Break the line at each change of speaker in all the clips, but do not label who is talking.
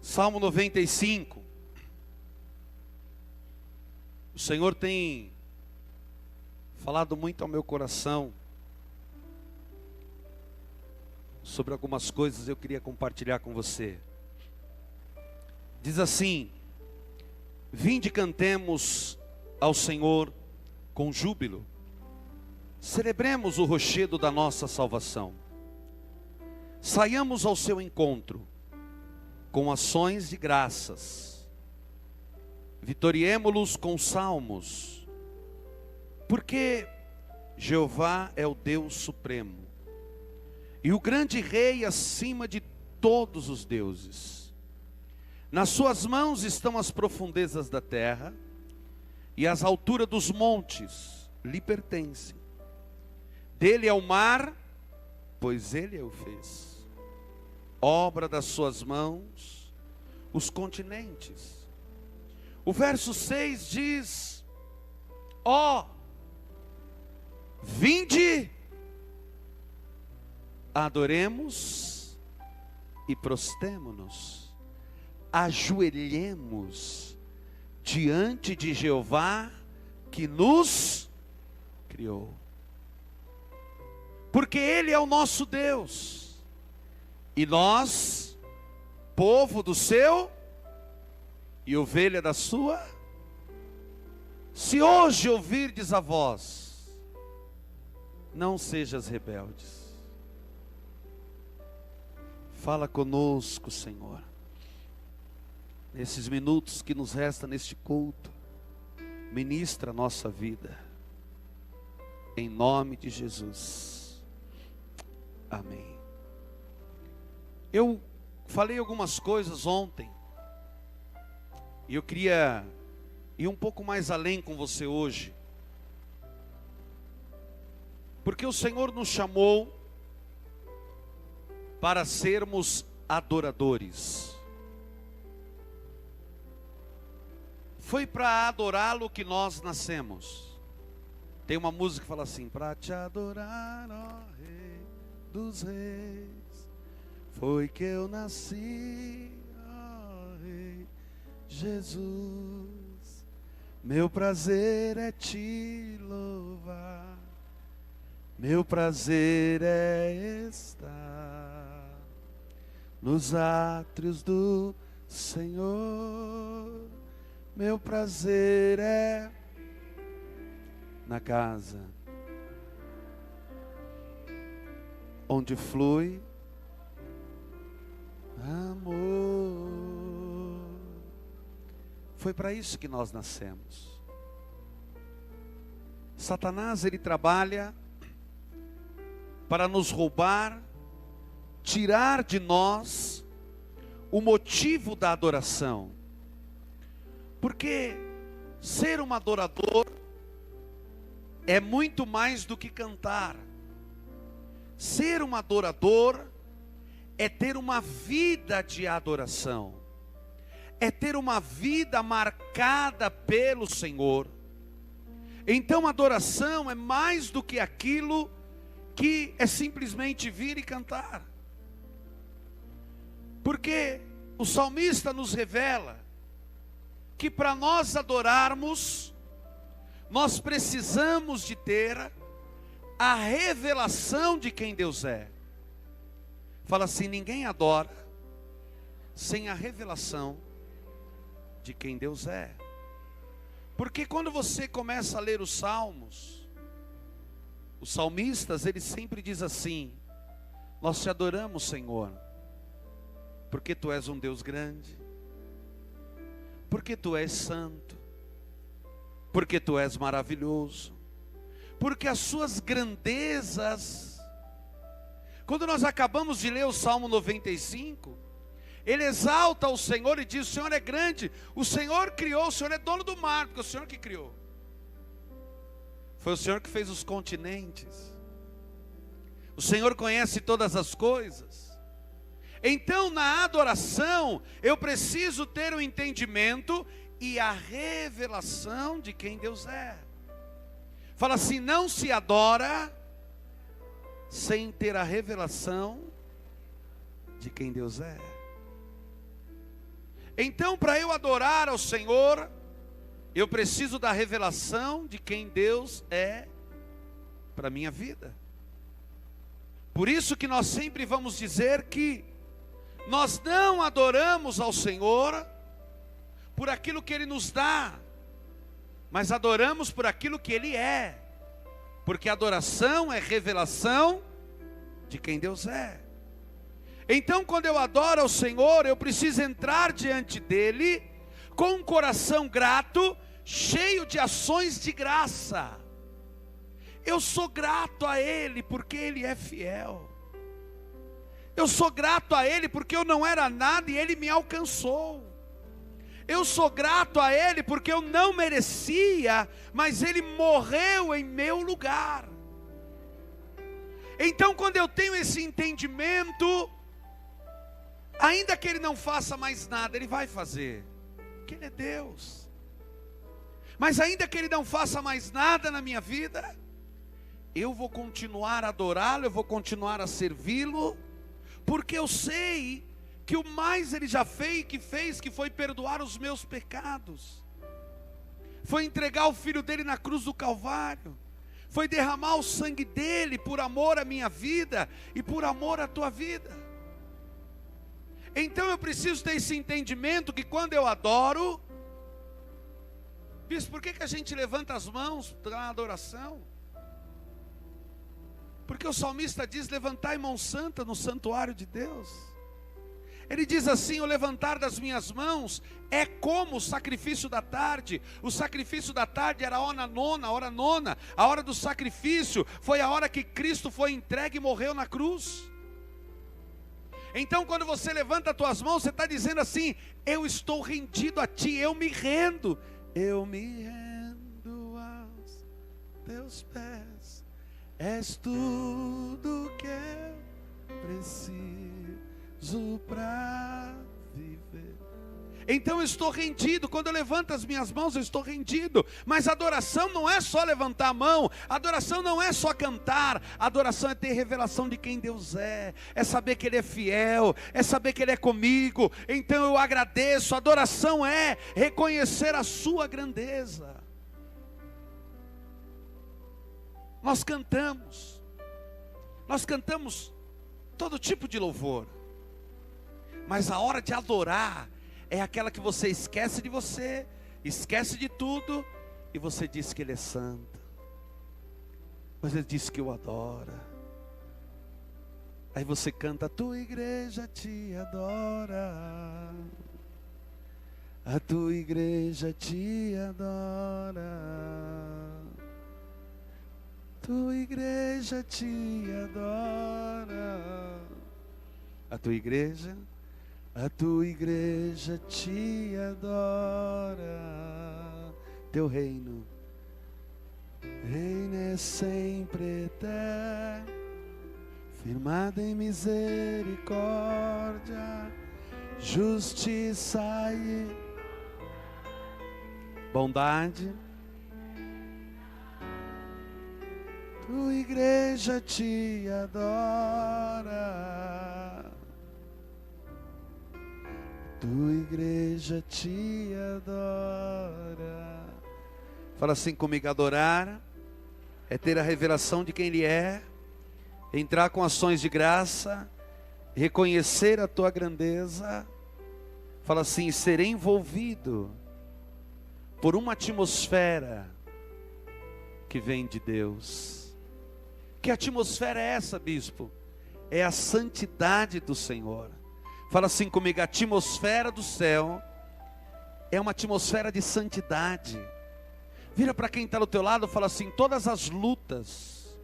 Salmo 95. O Senhor tem falado muito ao meu coração sobre algumas coisas eu queria compartilhar com você. Diz assim: vinde, cantemos ao Senhor com júbilo, celebremos o rochedo da nossa salvação, saiamos ao seu encontro com ações de graças, vitoriemo-los com salmos, porque Jeová é o Deus supremo, e o grande Rei acima de todos os deuses. Nas suas mãos estão as profundezas da terra, e as alturas dos montes lhe pertencem. Dele é o mar, pois ele o fez. Obra das suas mãos, os continentes. O verso 6 diz: ó, vinde, adoremos e prostemo-nos, ajoelhemos diante de Jeová que nos criou. Porque Ele é o nosso Deus, e nós, povo do seu, e ovelha da sua. Se hoje ouvirdes a voz, não sejas rebeldes. Fala conosco, Senhor, nesses minutos que nos resta neste culto. Ministra a nossa vida, em nome de Jesus, amém. Eu falei algumas coisas ontem, e eu queria ir um pouco mais além com você hoje, porque o Senhor nos chamou para sermos adoradores. Foi para adorá-lo que nós nascemos. Tem uma música que fala assim: para te adorar, ó Rei dos Reis, foi que eu nasci, ó Rei Jesus. Meu prazer é te louvar, meu prazer é estar nos átrios do Senhor. Meu prazer é na casa onde flui amor. Foi para isso que nós nascemos. Satanás, ele trabalha para nos roubar, tirar de nós o motivo da adoração. Porque ser um adorador é muito mais do que cantar. Ser um adorador é ter uma vida de adoração, é ter uma vida marcada pelo Senhor. Então adoração é mais do que aquilo que é simplesmente vir e cantar. Porque o salmista nos revela que para nós adorarmos, nós precisamos de ter a revelação de quem Deus é. Fala assim: ninguém adora sem a revelação de quem Deus é. Porque quando você começa a ler os salmos, os salmistas, eles sempre dizem assim: nós te adoramos, Senhor, porque Tu és um Deus grande, porque Tu és santo, porque Tu és maravilhoso, porque as Suas grandezas. Quando nós acabamos de ler o Salmo 95, ele exalta o Senhor e diz: o Senhor é grande, o Senhor criou, o Senhor é dono do mar, porque o Senhor que criou. Foi o Senhor que fez os continentes. O Senhor conhece todas as coisas. Então na adoração eu preciso ter o entendimento e a revelação de quem Deus é. Fala assim: não se adora sem ter a revelação de quem Deus é. Então, para eu adorar ao Senhor, eu preciso da revelação de quem Deus é para a minha vida. Por isso que nós sempre vamos dizer que nós não adoramos ao Senhor por aquilo que Ele nos dá, mas adoramos por aquilo que Ele é, porque adoração é revelação de quem Deus é. Então, quando eu adoro ao Senhor, eu preciso entrar diante dEle com um coração grato, cheio de ações de graça. Eu sou grato a Ele porque Ele é fiel. Eu sou grato a Ele porque eu não era nada e Ele me alcançou. Eu sou grato a Ele porque eu não merecia, mas Ele morreu em meu lugar. Então, quando eu tenho esse entendimento, ainda que Ele não faça mais nada, Ele vai fazer, porque Ele é Deus. Mas ainda que Ele não faça mais nada na minha vida, eu vou continuar a adorá-lo, eu vou continuar a servi-lo, porque eu sei que o mais Ele já fez, que foi perdoar os meus pecados, foi entregar o Filho dEle na cruz do Calvário, foi derramar o sangue dEle por amor à minha vida e por amor à tua vida. Então eu preciso ter esse entendimento que quando eu adoro, bispo, por que a gente levanta as mãos na adoração? Porque o salmista diz: levantai mão santa no santuário de Deus. Ele diz assim: o levantar das minhas mãos é como o sacrifício da tarde. O sacrifício da tarde era a hora nona. A hora do sacrifício foi a hora que Cristo foi entregue e morreu na cruz. Então, quando você levanta as tuas mãos, você está dizendo assim: eu estou rendido a Ti, eu me rendo. Eu me rendo aos Teus pés, és tudo que eu preciso para viver. Então eu estou rendido. Quando eu levanto as minhas mãos, eu estou rendido. Mas adoração não é só levantar a mão, adoração não é só cantar, adoração é ter revelação de quem Deus é saber que Ele é fiel, é saber que Ele é comigo. Então eu agradeço. Adoração é reconhecer a sua grandeza. Nós cantamos todo tipo de louvor, mas a hora de adorar é aquela que você esquece de você, esquece de tudo, e você diz que Ele é santo. Você diz que o adora. Aí você canta: a tua igreja te adora, a tua igreja te adora, tua igreja te adora, a tua igreja te adora. Teu reino é sempre eterno, firmado em misericórdia, justiça e bondade. Tua igreja te adora, tua igreja te adora. Fala assim comigo: adorar é ter a revelação de quem Ele é, entrar com ações de graça, reconhecer a tua grandeza. Fala assim: ser envolvido por uma atmosfera que vem de Deus. Que atmosfera é essa, bispo? É a santidade do Senhor. Fala assim comigo: a atmosfera do céu é uma atmosfera de santidade. Vira para quem está do teu lado e fala assim: todas as lutas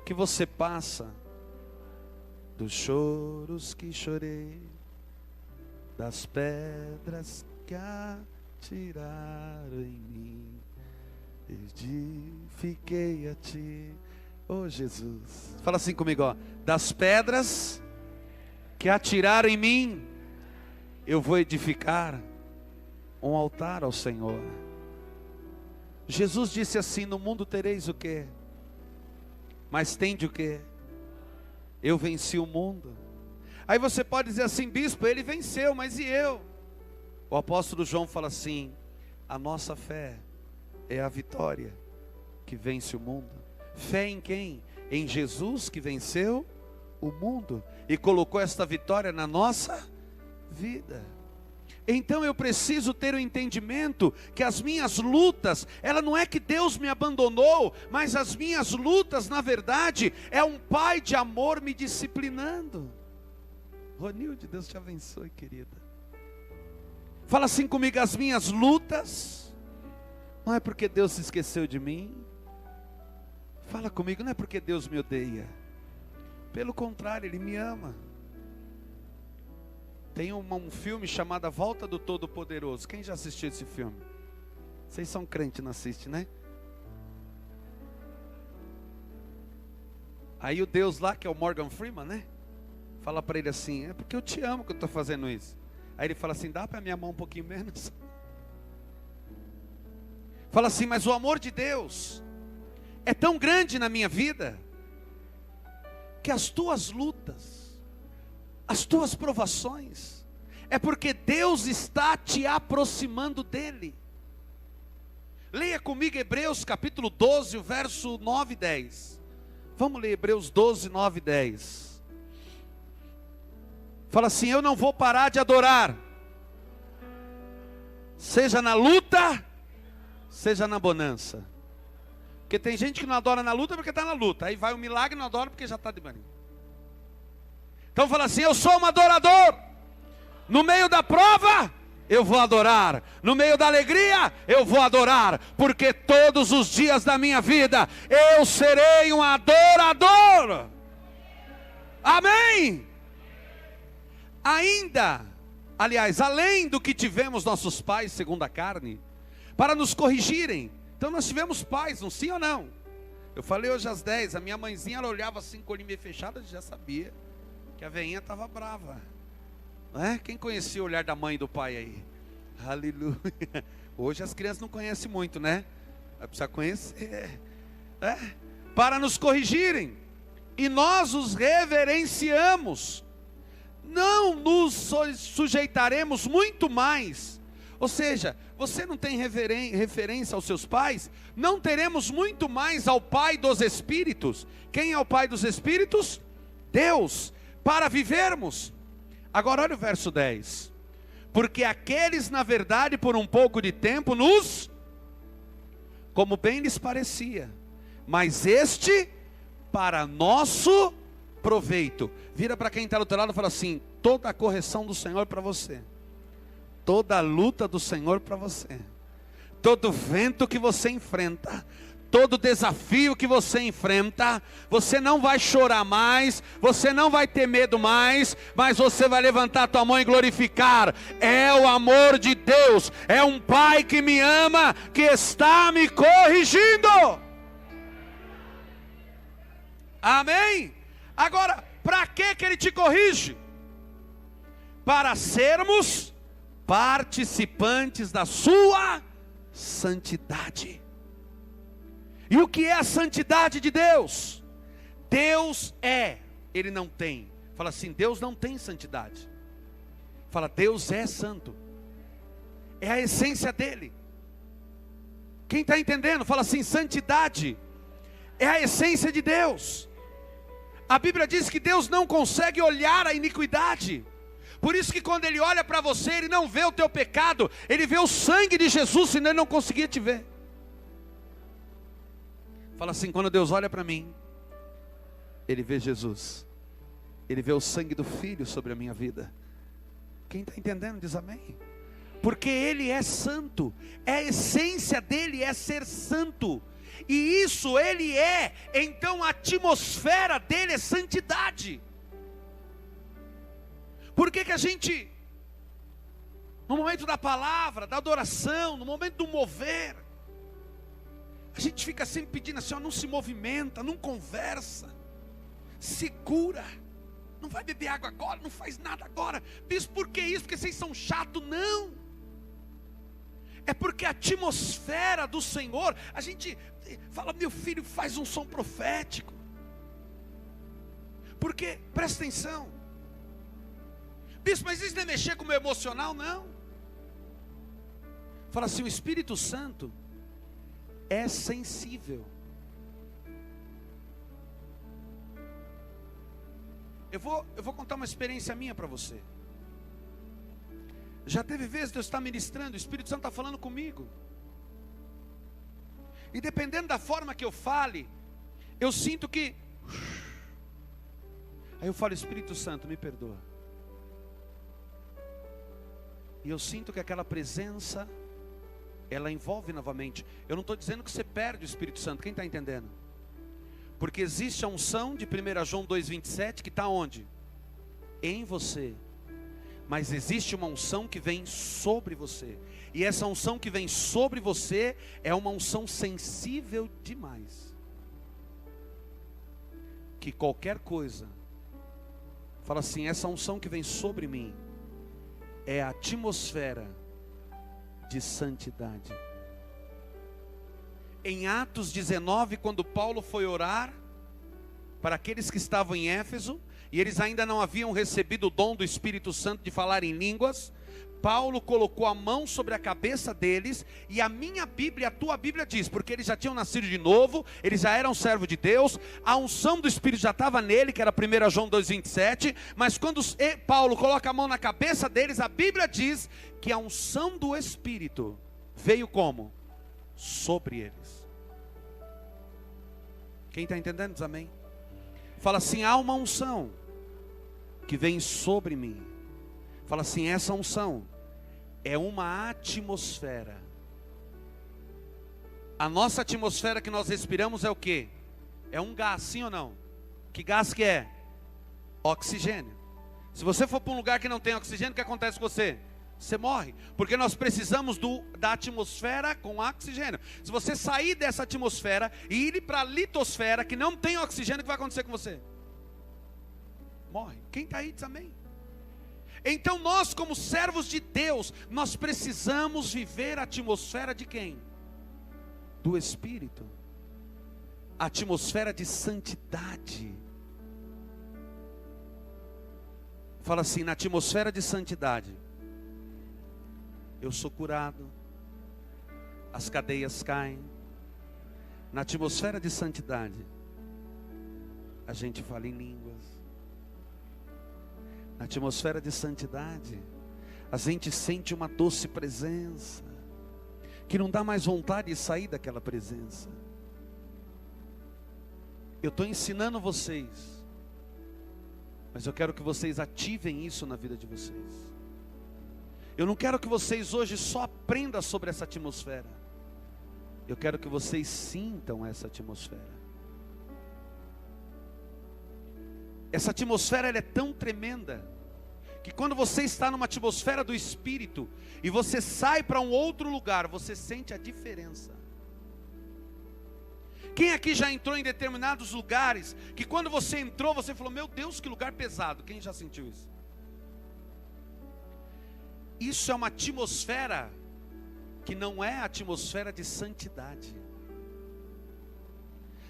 que você passa, dos choros que chorei, das pedras que atiraram em mim, edifiquei a Ti, oh Jesus. Fala assim comigo, ó: das pedras que atiraram em mim, eu vou edificar um altar ao Senhor. Jesus disse assim: no mundo tereis o quê? Mas tende o quê? Eu venci o mundo. Aí você pode dizer assim: bispo, Ele venceu, mas e eu? O apóstolo João fala assim: a nossa fé é a vitória que vence o mundo. Fé em quem? Em Jesus, que venceu o mundo e colocou esta vitória na nossa vida. Então eu preciso ter o entendimento que as minhas lutas, ela não é que Deus me abandonou, mas as minhas lutas, na verdade, é um Pai de amor me disciplinando. Ronilde, Deus te abençoe, querida. Fala assim comigo: as minhas lutas, não é porque Deus se esqueceu de mim. Fala comigo: não é porque Deus me odeia. Pelo contrário, Ele me ama. Tem um filme chamado A Volta do Todo-Poderoso. Quem já assistiu esse filme? Vocês são crentes, não assistem, né? Aí o Deus lá, que é o Morgan Freeman, né? Fala para ele assim: é porque eu te amo que eu estou fazendo isso. Aí ele fala assim: dá para minha mão um pouquinho menos? Fala assim: mas o amor de Deus é tão grande na minha vida, que as tuas lutas, as tuas provações, é porque Deus está te aproximando dEle. Leia comigo Hebreus capítulo 12, o verso 9 e 10. Vamos ler Hebreus 12, 9 e 10. Fala assim: eu não vou parar de adorar, seja na luta, seja na bonança. Porque tem gente que não adora na luta porque está na luta. Aí vai o milagre e não adora porque já está de banho. Então fala assim: eu sou um adorador. No meio da prova, eu vou adorar. No meio da alegria, eu vou adorar. Porque todos os dias da minha vida, eu serei um adorador. Amém? Ainda, aliás, além do que tivemos nossos pais segundo a carne, para nos corrigirem. Então nós tivemos pais, não sim ou não? Eu falei hoje às 10, a minha mãezinha, ela olhava assim com o olho meio fechado, já sabia que a veinha estava brava. Não é? Quem conhecia o olhar da mãe e do pai aí? Aleluia. Hoje as crianças não conhecem muito, né? Vai precisar conhecer. Para nos corrigirem. E nós os reverenciamos. Não nos sujeitaremos muito mais. Ou seja, você não tem referência aos seus pais? Não teremos muito mais ao Pai dos Espíritos. Quem é o Pai dos Espíritos? Deus. Para vivermos. Agora olha o verso 10. Porque aqueles, na verdade, por um pouco de tempo, como bem lhes parecia, mas este, para nosso proveito. Vira para quem está do teu lado e fala assim: toda a correção do Senhor para você. Toda a luta do Senhor para você, todo vento que você enfrenta, todo desafio que você enfrenta, você não vai chorar mais, você não vai ter medo mais, mas você vai levantar a tua mão e glorificar. É o amor de Deus, é um Pai que me ama, que está me corrigindo. Amém? Agora, para que Ele te corrige? Para sermos participantes da sua santidade. E o que é a santidade de Deus? Deus é, Ele não tem. Fala assim: Deus não tem santidade. Fala: Deus é santo. É a essência dEle. Quem está entendendo? Fala assim: santidade é a essência de Deus. A Bíblia diz que Deus não consegue olhar a iniquidade. Por isso que quando Ele olha para você, Ele não vê o teu pecado, Ele vê o sangue de Jesus, senão Ele não conseguia te ver. Fala assim: quando Deus olha para mim, Ele vê Jesus, Ele vê o sangue do Filho sobre a minha vida. Quem está entendendo diz amém. Porque Ele é santo, a essência dEle é ser santo, e isso Ele é, então a atmosfera dEle é santidade. Por que a gente, no momento da palavra, da adoração, no momento do mover, a gente fica sempre pedindo assim: ó, não se movimenta, não conversa, segura, não vai beber água agora, não faz nada agora. Bispo, por que isso? Porque vocês são chatos? Não, é porque a atmosfera do Senhor, a gente fala: meu filho, faz um som profético. Porque, presta atenção, bispo, mas isso não é mexer com o meu emocional? Não. Fala assim: o Espírito Santo é sensível. Eu vou contar uma experiência minha para você. Já teve vezes de eu estar ministrando, o Espírito Santo está falando comigo. E dependendo da forma que eu fale, eu sinto que... Aí eu falo: Espírito Santo, me perdoa. E eu sinto que aquela presença, ela envolve novamente. Eu não estou dizendo que você perde o Espírito Santo, quem está entendendo? Porque existe a unção de 1 João 2,27 que está onde? Em você. Mas existe uma unção que vem sobre você. E essa unção que vem sobre você é uma unção sensível demais. Que qualquer coisa, fala assim: essa unção que vem sobre mim é a atmosfera de santidade. Em Atos 19, quando Paulo foi orar para aqueles que estavam em Éfeso, e eles ainda não haviam recebido o dom do Espírito Santo de falar em línguas, Paulo colocou a mão sobre a cabeça deles, e a minha Bíblia, a tua Bíblia diz, porque eles já tinham nascido de novo, eles já eram servos de Deus, a unção do Espírito já estava nele, que era 1 João 2,27, mas quando Paulo coloca a mão na cabeça deles, a Bíblia diz que a unção do Espírito veio como? Sobre eles. Quem está entendendo diz amém? Fala assim: há uma unção que vem sobre mim. Fala assim: essa unção é uma atmosfera. A nossa atmosfera que nós respiramos é o quê? É um gás, sim ou não? Que gás que é? Oxigênio. Se você for para um lugar que não tem oxigênio, o que acontece com você? Você morre, porque nós precisamos da atmosfera com oxigênio. Se você sair dessa atmosfera e ir para a litosfera, que não tem oxigênio, o que vai acontecer com você? Morre. Quem está aí diz amém. Então nós, como servos de Deus, nós precisamos viver a atmosfera de quem? Do Espírito. A atmosfera de santidade. Fala assim: na atmosfera de santidade, eu sou curado, as cadeias caem. Na atmosfera de santidade, a gente fala em línguas. Na atmosfera de santidade, a gente sente uma doce presença, que não dá mais vontade de sair daquela presença. Eu estou ensinando vocês, mas eu quero que vocês ativem isso na vida de vocês. Eu não quero que vocês hoje só aprendam sobre essa atmosfera. Eu quero que vocês sintam essa atmosfera. Essa atmosfera ela é tão tremenda, que quando você está numa atmosfera do Espírito, e você sai para um outro lugar, você sente a diferença. Quem aqui já entrou em determinados lugares, que quando você entrou, você falou: meu Deus, que lugar pesado. Quem já sentiu isso? Isso é uma atmosfera que não é a atmosfera de santidade.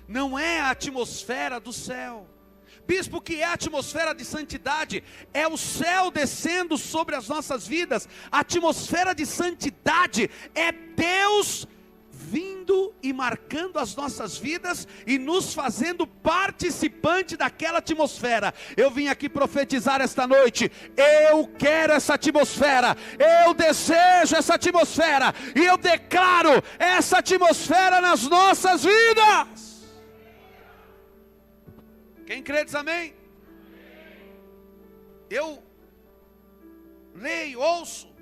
Não é a atmosfera do céu. Bispo, o que é a atmosfera de santidade? É o céu descendo sobre as nossas vidas. A atmosfera de santidade é Deus vindo e marcando as nossas vidas e nos fazendo participante daquela atmosfera. Eu vim aqui profetizar esta noite: eu quero essa atmosfera, eu desejo essa atmosfera, e eu declaro essa atmosfera nas nossas vidas. Quem crê diz amém? Eu leio, ouço,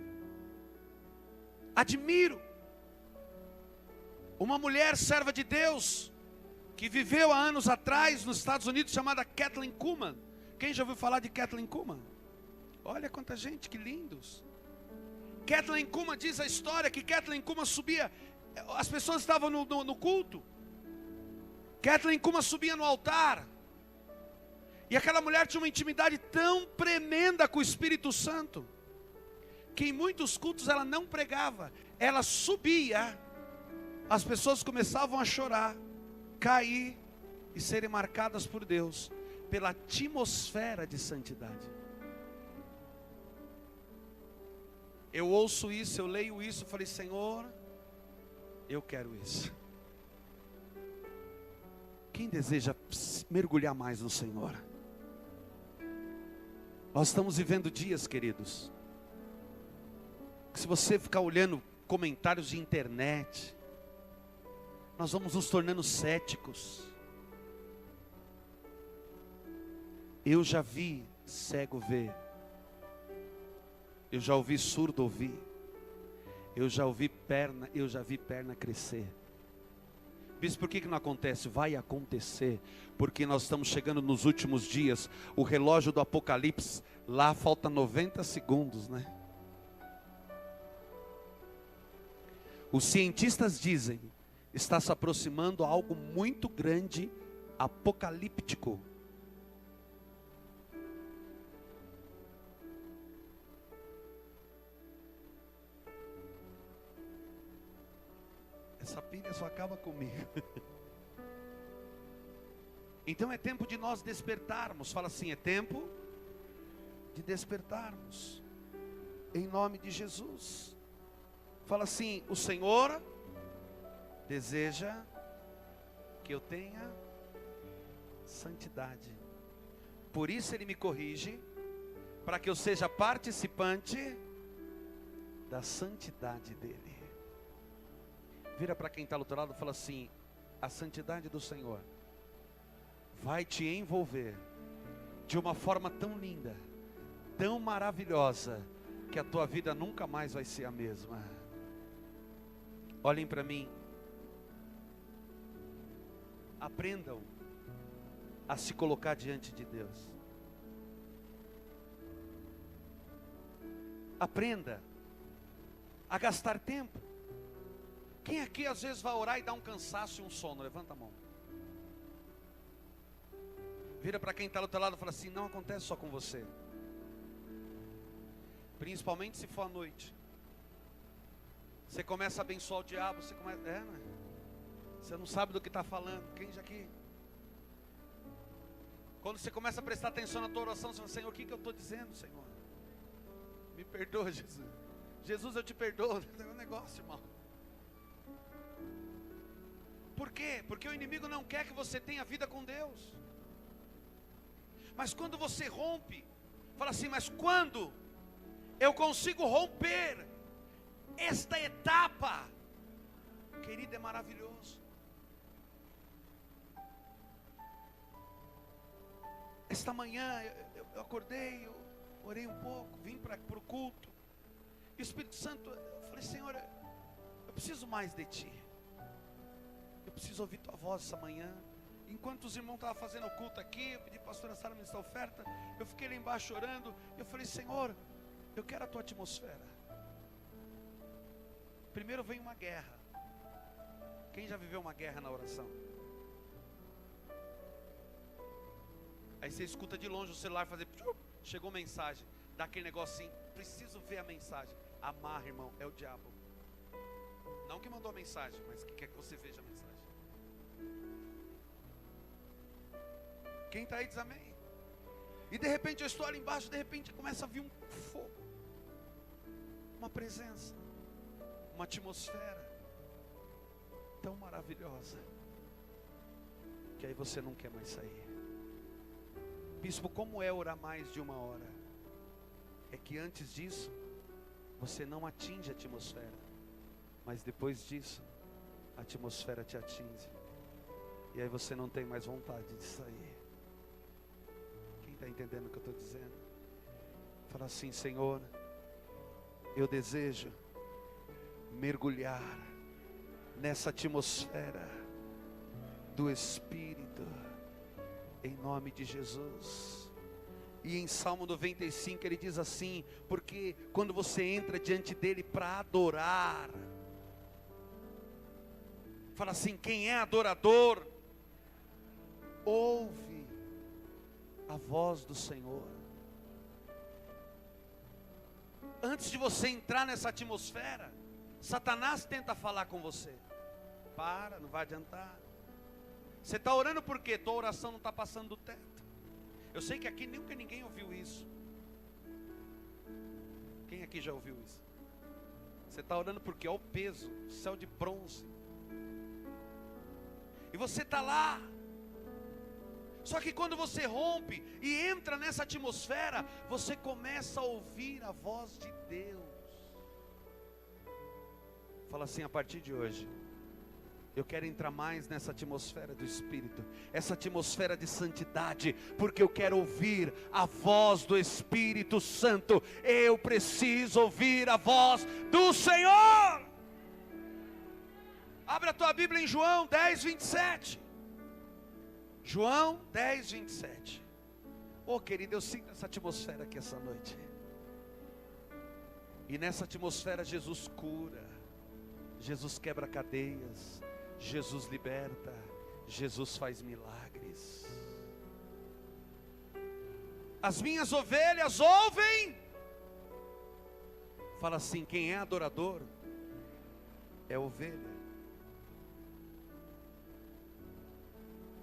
admiro uma mulher serva de Deus, que viveu há anos atrás nos Estados Unidos, chamada Kathleen Kuhlman. Quem já ouviu falar de Kathleen Kuhlman? Olha quanta gente, que lindos. Kathleen Kuhlman diz a história que Kathleen Kuhlman subia, as pessoas estavam no culto, Kathleen Kuhlman subia no altar, e aquela mulher tinha uma intimidade tão tremenda com o Espírito Santo, que em muitos cultos ela não pregava, ela subia, as pessoas começavam a chorar, cair e serem marcadas por Deus, pela atmosfera de santidade. Eu ouço isso, eu leio isso, falei, Senhor, eu quero isso. Quem deseja mergulhar mais no Senhor? Nós estamos vivendo dias, queridos, que se você ficar olhando comentários de internet, nós vamos nos tornando céticos. Eu já vi cego ver, eu já ouvi surdo ouvir, eu já vi perna crescer. Bispo, por que não acontece? Vai acontecer, porque nós estamos chegando nos últimos dias. O relógio do Apocalipse, lá falta 90 segundos, né? Os cientistas dizem, está se aproximando algo muito grande, apocalíptico. Essa pilha só acaba comigo. Então é tempo de nós despertarmos. Fala assim, é tempo de despertarmos. Em nome de Jesus. Fala assim, o Senhor deseja que eu tenha santidade. Por isso Ele me corrige, para que eu seja participante da santidade dEle. Vira para quem está do outro lado e fala assim, a santidade do Senhor vai te envolver de uma forma tão linda, tão maravilhosa, que a tua vida nunca mais vai ser a mesma. Olhem para mim. Aprendam a se colocar diante de Deus. Aprenda a gastar tempo. Quem aqui às vezes vai orar e dá um cansaço e um sono? Levanta a mão. Vira para quem está do outro lado e fala assim, não acontece só com você. Principalmente se for à noite. Você começa a abençoar o diabo, você começa... né? Você não sabe do que está falando. Quem já aqui? Quando você começa a prestar atenção na tua oração, você fala, Senhor, o que eu estou dizendo, Senhor? Me perdoa, Jesus. Jesus, eu te perdoo. É um negócio, irmão. Por quê? Porque o inimigo não quer que você tenha vida com Deus. Mas quando você rompe, fala assim, mas quando eu consigo romper esta etapa, querido, é maravilhoso. Esta manhã eu acordei, eu orei um pouco, vim para o culto. E o Espírito Santo, eu falei, Senhor, eu preciso mais de Ti. Eu preciso ouvir Tua voz essa manhã. Enquanto os irmãos estavam fazendo o culto aqui, eu pedi para a pastora Sara ministrar a oferta. Eu fiquei lá embaixo orando. Eu falei, Senhor, eu quero a Tua atmosfera. Primeiro vem uma guerra. Quem já viveu uma guerra na oração? Aí você escuta de longe o celular fazer... Chegou mensagem. Dá aquele negocinho. Preciso ver a mensagem. Amarra, irmão. É o diabo. Não que mandou a mensagem, mas que quer que você veja a mensagem. Quem está aí diz amém. E de repente eu estou ali embaixo. De repente começa a vir um fogo. Uma presença. Uma atmosfera tão maravilhosa, que aí você não quer mais sair. Bispo, como é orar mais de uma hora? É que antes disso você não atinge a atmosfera, mas depois disso a atmosfera te atinge, e aí você não tem mais vontade de sair. Quem está entendendo o que eu estou dizendo? Fala assim, Senhor, eu desejo mergulhar nessa atmosfera do Espírito, em nome de Jesus. E em Salmo 95 ele diz assim, porque quando você entra diante dele para adorar, fala assim, quem é adorador, ouve a voz do Senhor. Antes de você entrar nessa atmosfera, Satanás tenta falar com você. Para, não vai adiantar. Você está orando por quê? Tua oração não está passando do teto. Eu sei que aqui nunca ninguém ouviu isso. Quem aqui já ouviu isso? Você está orando porque olha o peso, céu de bronze. E você está lá. Só que quando você rompe e entra nessa atmosfera, você começa a ouvir a voz de Deus. Fala assim: a partir de hoje, eu quero entrar mais nessa atmosfera do Espírito, essa atmosfera de santidade, porque eu quero ouvir a voz do Espírito Santo. Eu preciso ouvir a voz do Senhor. Abra a tua Bíblia em João 10, 27. João 10, 27. Oh, querido, eu sinto essa atmosfera aqui essa noite. E nessa atmosfera Jesus cura, Jesus quebra cadeias, Jesus liberta, Jesus faz milagres. As minhas ovelhas ouvem. Fala assim: quem é adorador é ovelha.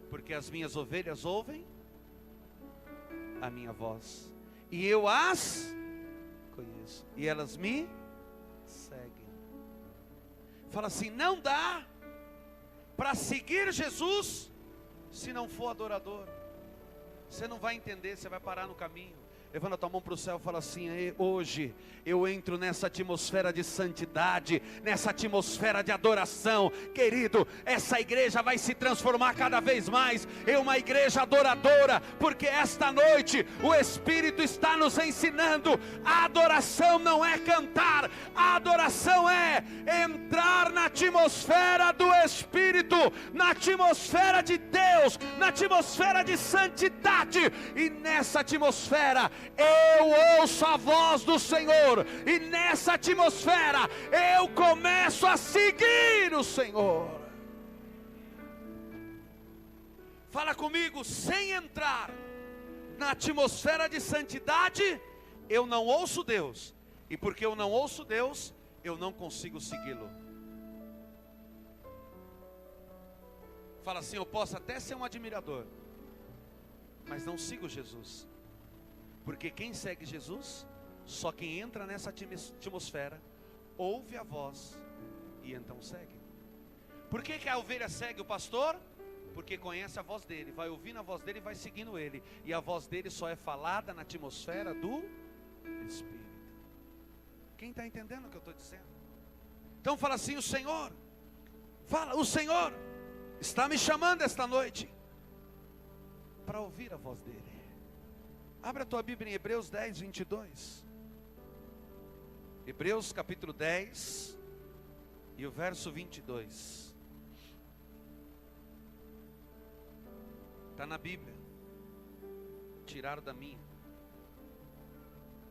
Porque as minhas ovelhas ouvem a minha voz, e eu as conheço, e elas me seguem. Fala assim: não dá para seguir Jesus se não for adorador. Você não vai entender, você vai parar no caminho. Levanta a tua mão para o céu e fala assim: hoje eu entro nessa atmosfera de santidade, nessa atmosfera de adoração. Querido, essa igreja vai se transformar cada vez mais em uma igreja adoradora, porque esta noite o Espírito está nos ensinando: a adoração não é cantar, a adoração é entrar na atmosfera do Espírito, na atmosfera de Deus, na atmosfera de santidade. E nessa atmosfera eu ouço a voz do Senhor, e nessa atmosfera eu começo a seguir o Senhor. Fala comigo: sem entrar na atmosfera de santidade, eu não ouço Deus, e porque eu não ouço Deus, eu não consigo segui-lo. Fala assim: eu posso até ser um admirador, mas não sigo Jesus. Porque quem segue Jesus, só quem entra nessa atmosfera, ouve a voz e então segue. Por que a ovelha segue o pastor? Porque conhece a voz dele, vai ouvindo a voz dele e vai seguindo ele. E a voz dele só é falada na atmosfera do Espírito. Quem está entendendo o que eu estou dizendo? Então fala assim: o Senhor está me chamando esta noite para ouvir a voz dele. Abra a tua Bíblia em Hebreus 10, 22. Hebreus capítulo 10 e o verso 22. Está na Bíblia. Tiraram da minha.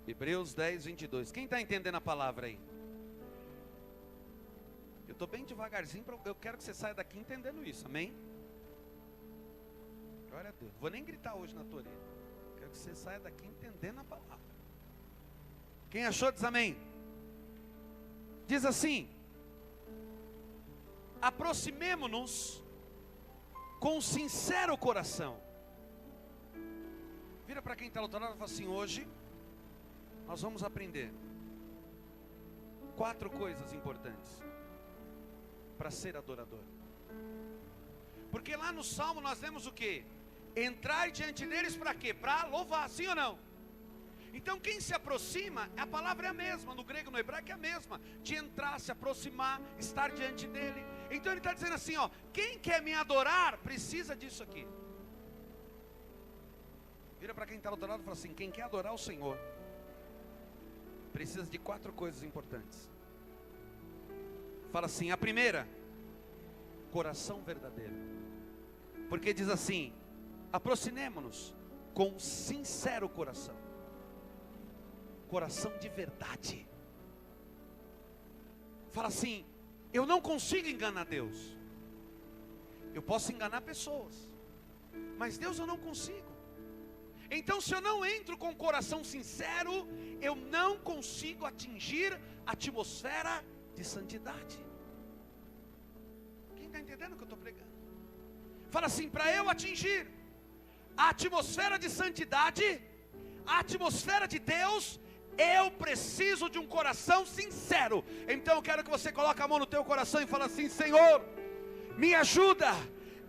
Hebreus 10, 22. Quem está entendendo a palavra aí? Eu estou bem devagarzinho, eu quero que você saia daqui entendendo isso, amém? Glória a Deus. Vou nem gritar hoje na tua orelha. Quero que você saia daqui entendendo a palavra. Quem achou diz amém. Diz assim: aproximemo-nos com sincero coração. Vira para quem está do outro lado e fala assim: hoje nós vamos aprender 4 coisas importantes para ser adorador. Porque lá no Salmo nós lemos o quê? Entrar diante deles para quê? Para louvar, sim ou não? Então quem se aproxima, a palavra é a mesma, no grego, no hebraico é a mesma, de entrar, se aproximar, estar diante dele. Então ele está dizendo assim, ó: quem quer me adorar, precisa disso aqui. Vira para quem está do outro lado e fala assim: quem quer adorar o Senhor, precisa de 4 coisas importantes. Fala assim: a primeira, coração verdadeiro. Porque diz assim: aproximemo-nos com sincero coração. Coração de verdade. Fala assim: eu não consigo enganar Deus. Eu posso enganar pessoas, mas Deus eu não consigo. Então se eu não entro com coração sincero, eu não consigo atingir a atmosfera de santidade. Quem está entendendo o que eu estou pregando? Fala assim: para eu atingir a atmosfera de santidade, a atmosfera de Deus, Eu preciso de um coração sincero. Então eu quero que você coloque a mão no teu coração e fale assim: Senhor, me ajuda.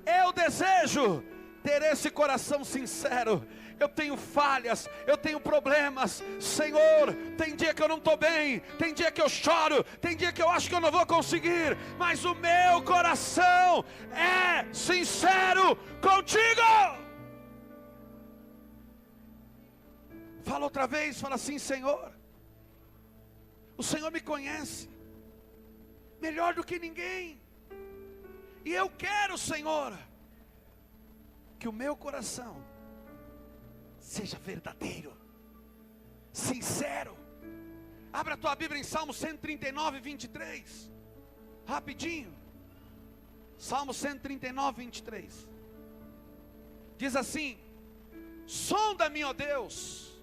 Eu desejo ter esse coração sincero. Eu tenho falhas, eu tenho problemas, Senhor. Tem dia que eu não estou bem, tem dia que eu choro, tem dia que eu acho que eu não vou conseguir, mas o meu coração é sincero contigo. Fala outra vez, fala assim: Senhor, o Senhor me conhece melhor do que ninguém, e eu quero, Senhor, que o meu coração seja verdadeiro, sincero. Abra a tua Bíblia em Salmo 139, 23. Rapidinho. Salmo 139, 23. Diz assim: sonda-me, ó Deus,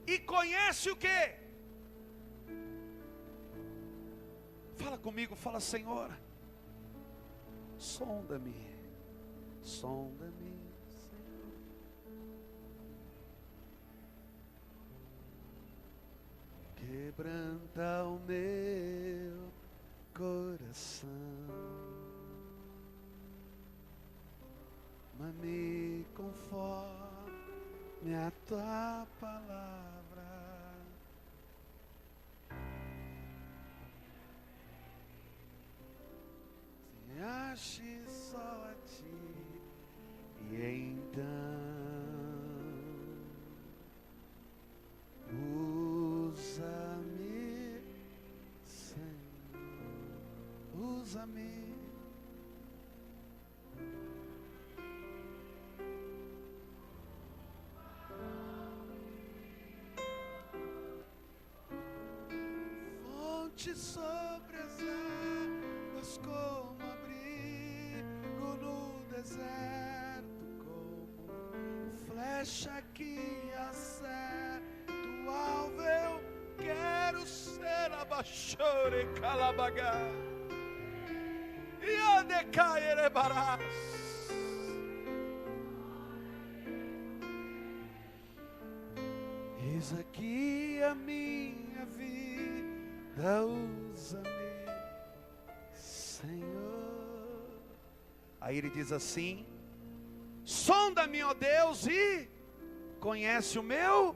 e conhece o quê? Fala comigo, fala: Senhor, sonda-me, sonda-me. Quebranta o meu coração, ama-me conforme a tua palavra. Se ache só a ti, e então usa-me, Senhor, usa-me. Fonte sobre as águas, como abrigo no deserto, como flecha que acerta o alvo. Eu quero ser abaixore calabagá e adecaerebarás. Eis aqui a minha vida, usa-me, Senhor. Aí ele diz assim: sonda-me, ó Deus, e conhece o meu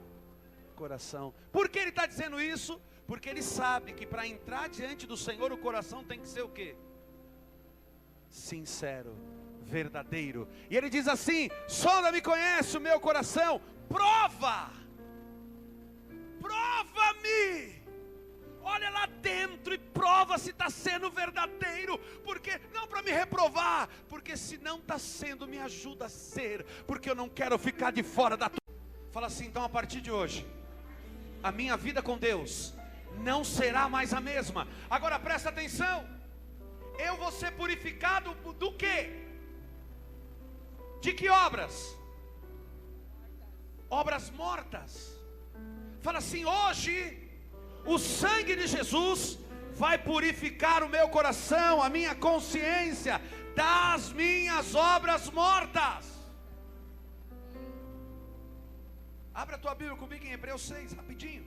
coração. Por que ele está dizendo isso? Porque ele sabe que para entrar diante do Senhor, o coração tem que ser o quê? Sincero, verdadeiro. E ele diz assim: sonda-me, conhece o meu coração, prova-me, olha lá dentro e prova se está sendo verdadeiro. Porque não para me reprovar, porque se não está sendo, me ajuda a ser, porque eu não quero ficar de fora da tua. Fala assim: então a partir de hoje, a minha vida com Deus não será mais a mesma. Agora presta atenção, eu vou ser purificado do quê? De que obras? Obras mortas. Fala assim: hoje o sangue de Jesus vai purificar o meu coração, a minha consciência das minhas obras mortas. Abra a tua Bíblia comigo em Hebreus 6, rapidinho.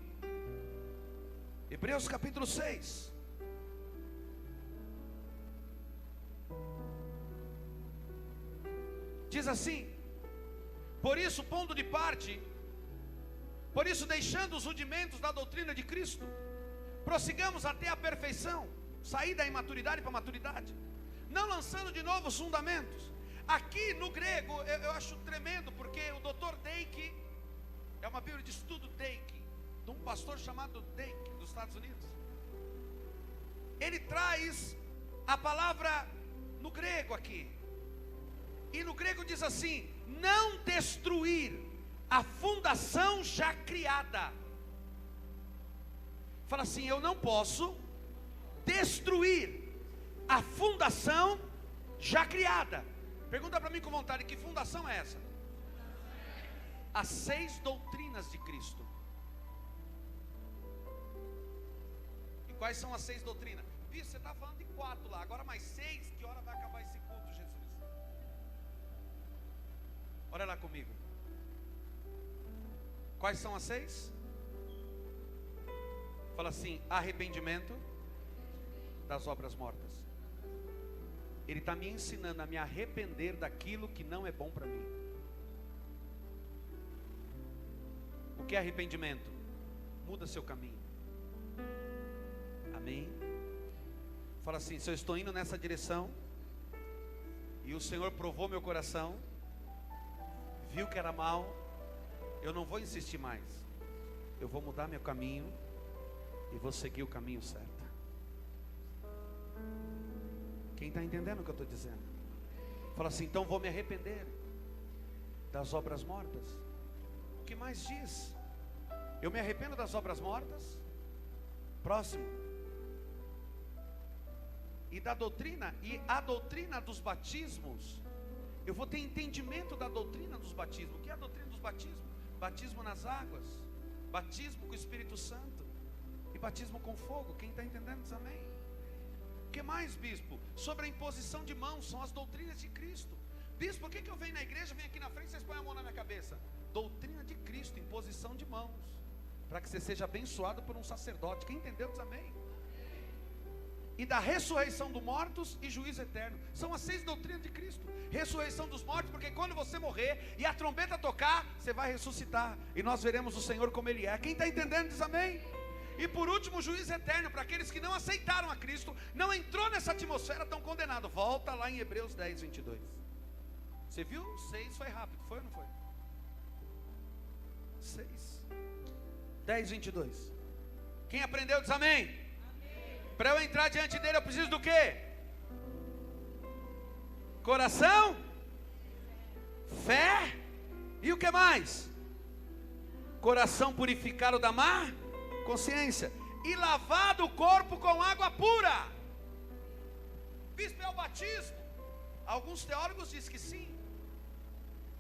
Hebreus capítulo 6. Diz assim: por isso, pondo de parte, por isso, deixando os rudimentos da doutrina de Cristo, prossigamos até a perfeição, sair da imaturidade para a maturidade, não lançando de novo os fundamentos. Aqui no grego, eu acho tremendo, porque o Dr. Dake, é uma Bíblia de estudo Dake, de um pastor chamado Dake, dos Estados Unidos. Ele traz a palavra no grego aqui, e no grego diz assim: não destruir a fundação já criada. Fala assim: eu não posso destruir a fundação já criada. Pergunta para mim com vontade: que fundação é essa? As 6 doutrinas de Cristo. E quais são as 6 doutrinas? Bicho, você está falando de 4 lá, agora mais 6, que hora vai acabar esse culto, Jesus? Olha lá comigo. Quais são as 6? Fala assim: arrependimento das obras mortas. Ele está me ensinando a me arrepender daquilo que não é bom para mim. O que é arrependimento? Muda seu caminho. Amém? Fala assim: se eu estou indo nessa direção e o Senhor provou meu coração, viu que era mal, eu não vou insistir mais. Eu vou mudar meu caminho e vou seguir o caminho certo. Quem está entendendo o que eu estou dizendo? Fala assim: então vou me arrepender das obras mortas. O que mais diz? Eu me arrependo das obras mortas. Próximo. E da doutrina, e a doutrina dos batismos. Eu vou ter entendimento da doutrina dos batismos. O que é a doutrina dos batismos? Batismo nas águas, batismo com o Espírito Santo e batismo com fogo. Quem está entendendo diz amém. O que mais, bispo? Sobre a imposição de mãos, são as doutrinas de Cristo. Bispo, por que eu venho na igreja, venho aqui na frente e vocês põem a mão na minha cabeça? Doutrina de Cristo, imposição de mãos, para que você seja abençoado por um sacerdote. Quem entendeu diz amém. E da ressurreição dos mortos e juízo eterno. São as 6 doutrinas de Cristo. Ressurreição dos mortos, porque quando você morrer e a trombeta tocar, você vai ressuscitar, e nós veremos o Senhor como Ele é. Quem está entendendo diz amém. E por último, juízo eterno, para aqueles que não aceitaram a Cristo, não entrou nessa atmosfera, estão condenados. Volta lá em Hebreus 10, 22. Você viu? 6 foi rápido, foi ou não foi? 6, 10, 22. Quem aprendeu diz amém. Para eu entrar diante dele eu preciso do quê? Coração, fé e o que mais? Coração purificado da má consciência e lavado o corpo com água pura. Bispo, é o batismo? Alguns teólogos dizem que sim,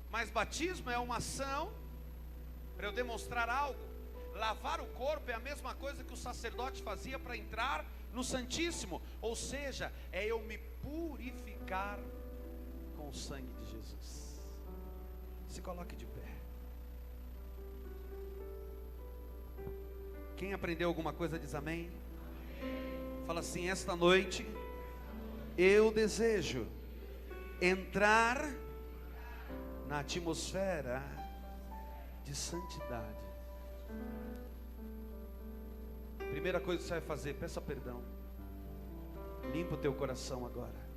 mas batismo é uma ação para eu demonstrar algo. Lavar o corpo é a mesma coisa que o sacerdote fazia para entrar no Santíssimo, ou seja, é eu me purificar com o sangue de Jesus. Se coloque de pé. Quem aprendeu alguma coisa diz amém. Fala assim: esta noite eu desejo entrar na atmosfera de santidade. Primeira coisa que você vai fazer, peça perdão. Limpa o teu coração agora.